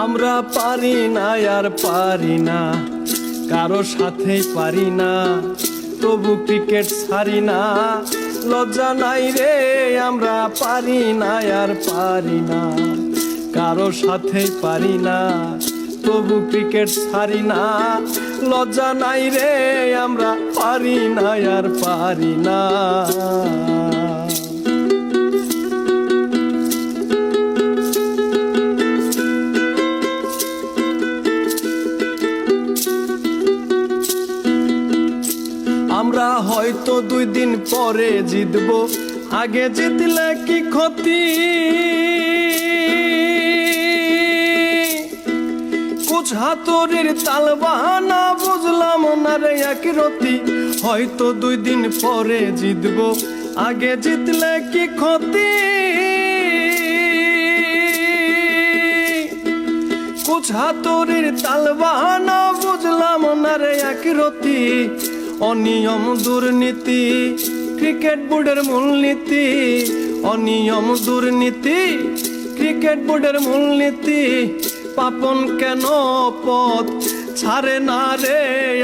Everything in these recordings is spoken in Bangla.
আমরা পারি না আর পারি না, কারো সাথেই পারি না, তবু ক্রিকেট ছাড়ি না। লজ্জা নাই রে, আমরা পারি না আর পারি না, কারো সাথেই পারি না, তবু ক্রিকেট ছাড়ি না। লজ্জা নাই রে, আমরা পারি না আর পারি না। আমরা হয়তো 2 দিন পরে জিতবো, আগে জিতলে কি ক্ষতি? কুছ হাতুড়ির তাল বাহানা বুঝলাম না রে একরতি। হয়তো 2 দিন পরে জিতবো, আগে জিতলে কি ক্ষতি? কুছ হাতুড়ির তাল বাহানা বুঝলাম না রে একরতি। অনিয়ম দুর্নীতি ক্রিকেট বোর্ডের মূলনীতি, অনিয়ম দুর্নীতি ক্রিকেট বোর্ডের মূলনীতি। পাপন কেন পথ ছাড়ে না রে,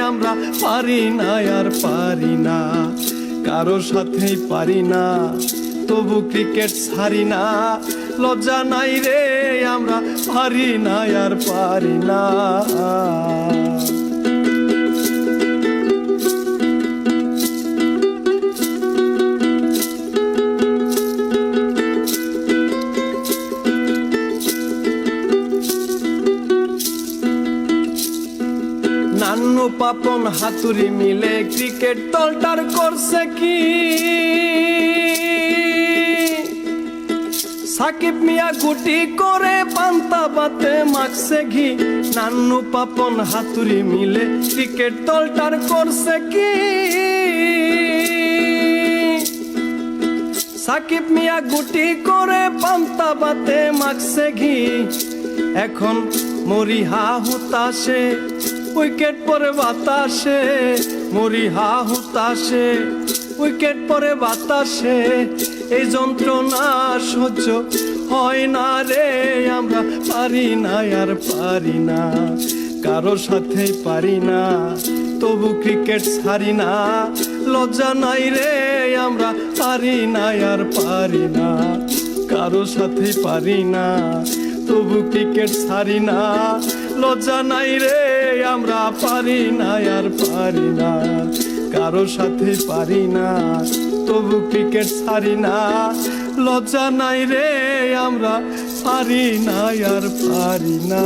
আমরা পারি না আর পারি না, কারো সাথেই পারি না, তবু ক্রিকেট ছাড়ি না। লজ্জা নাই রে, আমরা পারি না আর পারি না। নান্নু পাপন হাতুড়ি মিলে ক্রিকেট দলটার করছে কি? সাকিব মিয়া গুটি করে পান্তা বাতে মাখছে ঘি। নান্নু পাপন হাতুড়ি মিলে ক্রিকেট দলটার করছে কি? সাকিব মিয়া গুটি করে পান্তা বাতে মাখছে ঘি। এখন মরিহা হুতাশে উইকেট পরে বাতাসে, মরিহা হুতাশে উইকেট পরে বাতাসে। এই যন্ত্রণা সহ্য হয় না রে, আমরা পারি না আর পারি না, কারো সাথেই পারি না, তবু ক্রিকেট ছাড়ি না। লজ্জা নাই রে, আমরা পারি না আর পারি না, কারো সাথেই পারি না, তবু ক্রিকেট ছাড়ি না। লজ্জা নাই রে, আমরা পারি না আর পারি না, কারো সাথে পারি না, তবু ক্রিকেট ছাড়ি না। লজ্জা নাই রে, আমরা পারি না আর পারি না।